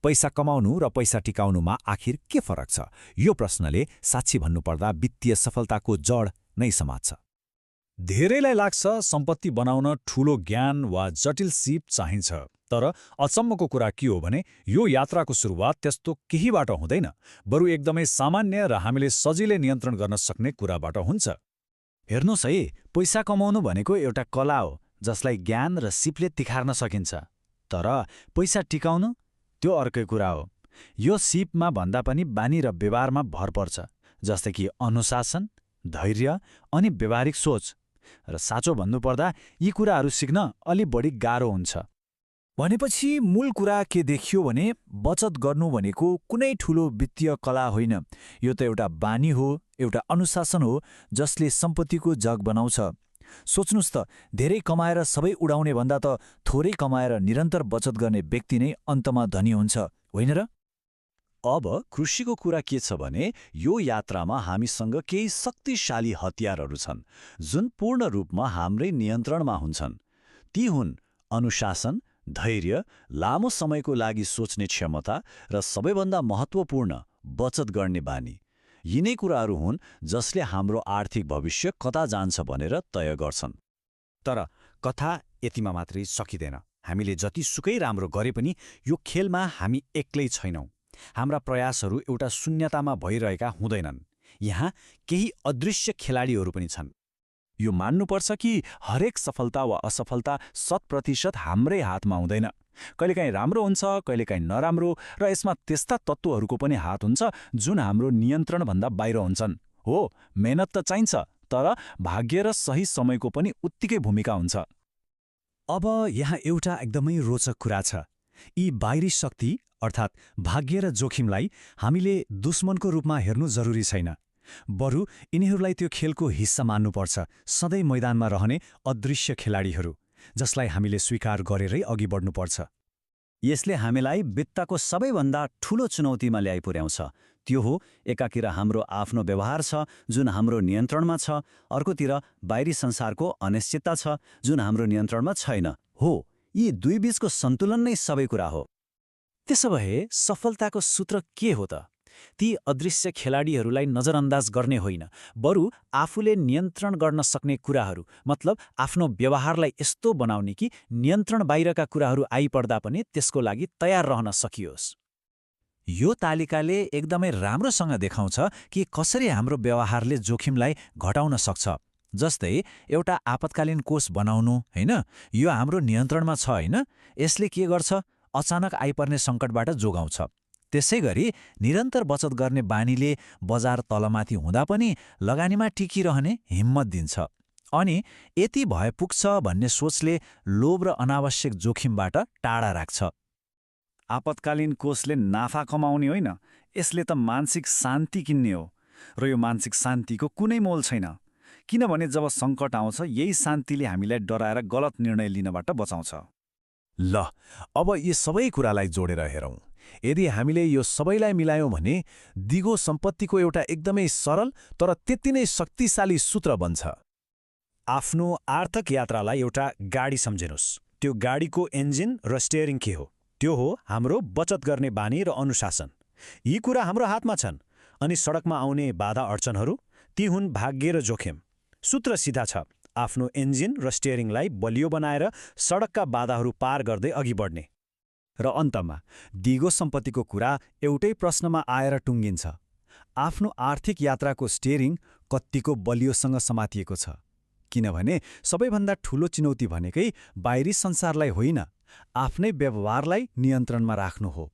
पैसा कमाउनु र पैसा टिकाउनुमा आखिर के फरक छ? यो प्रश्नले साक्षी भन्नुपर्दा वित्तीय सफलताको जड नै समात्छ। धेरैलाई लाग्छ सम्पत्ति बनाउन ठूलो ज्ञान वा जटिल सिप चाहिन्छ। तर अचम्मको कुरा के हो भने यो यात्राको सुरुवात त्यस्तो केहीबाट हुँदैन, बरु एकदमै सामान्य र हामीले सजिलै नियन्त्रण गर्न सक्ने कुराबाट हुन्छ। हेर्नुहोस् है, पैसा कमाउनु भनेको एउटा कला हो जसलाई ज्ञान र सिपले तिखार्न सकिन्छ। तर पैसा टिकाउनु त्यो अर्कै कुरा हो। यो सिपमा भन्दा पनि बानी र व्यवहारमा भर पर्छ, जस्तै कि अनुशासन, धैर्य अनि व्यवहारिक सोच। र साँचो भन्नुपर्दा यी कुराहरू सिक्न अलि बढी गाह्रो हुन्छ। भनेपछि मूल कुरा के देखियो भने बचत गर्नु भनेको कुनै ठूलो वित्तीय कला होइन। यो त एउटा बानी हो, एउटा अनुशासन हो जसले सम्पत्तिको जग बनाउँछ। सोच्नुस् त, धेरै कमाएर सबै उडाउने भन्दा त थोरै कमाएर निरन्तर बचत गर्ने व्यक्ति नै अन्तमा धनी हुन्छ, होइन र? अब कृषिको कुरा के छ भने यो यात्रामा हामीसँग केही शक्तिशाली हतियारहरू छन् जुन पूर्ण रूपमा हाम्रै नियन्त्रणमा हुन्छन्। ती हुन् अनुशासन, धैर्य, लामो समयको लागि सोच्ने क्षमता र सबैभन्दा महत्त्वपूर्ण बचत गर्ने बानी। यिनै कुराहरू हुन् जसले हाम्रो आर्थिक भविष्य कता जान्छ भनेर तय गर्छन्। तर कथा यतिमा मात्रै सकिँदैन। हामीले जतिसुकै राम्रो गरे पनि यो खेलमा हामी एक्लै छैनौँ। हाम्रा प्रयासहरू एउटा शून्यतामा भइरहेका हुँदैनन्। यहाँ केही अदृश्य खेलाडीहरू पनि छन्। यो मान्नुपर्छ कि हरेक सफलता वा असफलता 100% हाम्रै हातमा हुँदैन। कहिलेकाहीँ राम्रो हुन्छ, कहिलेकाहीँ नराम्रो, र यसमा त्यस्ता तत्त्वहरूको पनि हात हुन्छ जुन हाम्रो नियन्त्रणभन्दा बाहिर हुन्छन्। हो, मेहनत त चाहिन्छ, तर भाग्य र सही समयको पनि उत्तिकै भूमिका हुन्छ। अब यहाँ एउटा एकदमै रोचक कुरा छ। यी बाहिरी शक्ति अर्थात् भाग्य र जोखिमलाई हामीले दुश्मनको रूपमा हेर्नु जरुरी छैन। बरु यिनीहरूलाई त्यो खेलको हिस्सा मान्नुपर्छ, सधैँ मैदानमा रहने अदृश्य खेलाडीहरू जसलाई हामीले स्वीकार गरेरै अघि बढ्नुपर्छ। यसले हामीलाई वित्तको सबैभन्दा ठूलो चुनौतीमा ल्याइ पुर्याउँछ। त्यो हो, एकातिर हाम्रो आफ्नो व्यवहार छ जुन हाम्रो नियन्त्रणमा छ, अर्कोतिर बाहिरी संसारको अनिश्चितता छ जुन हाम्रो नियन्त्रणमा छैन। हो, यी दुई बीचको सन्तुलन नै सबै कुरा हो। त्यसो भए सफलताको सूत्र के हो त? ती अदृश्य खेलाडीहरूलाई नजरअन्दाज गर्ने होइन, बरु आफूले नियन्त्रण गर्न सक्ने कुराहरू, मतलब आफ्नो व्यवहारलाई यस्तो बनाउने कि नियन्त्रण बाहिरका कुराहरू आइपर्दा पनि त्यसको लागि तयार रहन सकियोस्। यो तालिकाले एकदमै राम्रोसँग देखाउँछ कि कसरी हाम्रो व्यवहारले जोखिमलाई घटाउन सक्छ। जस्तै एउटा आपतकालीन कोष बनाउनु, होइन? यो हाम्रो नियन्त्रणमा छ, होइन? यसले के गर्छ? अचानक आइपर्ने सङ्कटबाट जोगाउँछ। त्यसैगरी निरन्तर बचत गर्ने बानीले बजार तलमाथि हुँदा पनि लगानीमा टिकिरहने हिम्मत दिन्छ। अनि यति भए पुग्छ भन्ने सोचले लोभ र अनावश्यक जोखिमबाट टाढा राख्छ। आपतकालीन कोषले नाफा कमाउने होइन, यसले त मानसिक शान्ति किन्ने हो। र यो मानसिक शान्तिको कुनै मोल छैन, किनभने जब सङ्कट आउँछ यही शान्तिले हामीलाई डराएर गलत निर्णय लिनबाट बचाउँछ। ल, अब यी सबै कुरालाई जोडेर हेरौँ। यदि हामीले यो सबैलाई मिलायौँ भने दिगो सम्पत्तिको एउटा एकदमै सरल तर त्यति नै शक्तिशाली सूत्र बन्छ। आफ्नो आर्थिक यात्रालाई एउटा गाडी सम्झिनुस्। त्यो गाडीको इन्जिन र स्टियरिङ के हो? त्यो हो हाम्रो बचत गर्ने बानी र अनुशासन। यी कुरा हाम्रो हातमा छन्। अनि सडकमा आउने बाधा अडचनहरू, ती हुन् भाग्य र जोखिम। सूत्र सिधा छ, आफ्नो इन्जिन र स्टियरिङलाई बलियो बनाएर सडकका बाधाहरू पार गर्दै अघि बढ्ने। र अन्तमा दिगो सम्पत्तिको कुरा एउटै प्रश्नमा आएर टुङ्गिन्छ, आफ्नो आर्थिक यात्राको स्टियरिङ कत्तिको बलियोसँग समातिएको छ? किनभने सबैभन्दा ठूलो चुनौती भनेकै बाहिरी संसारलाई होइन, आफ्नै व्यवहारलाई नियन्त्रणमा राख्नु हो।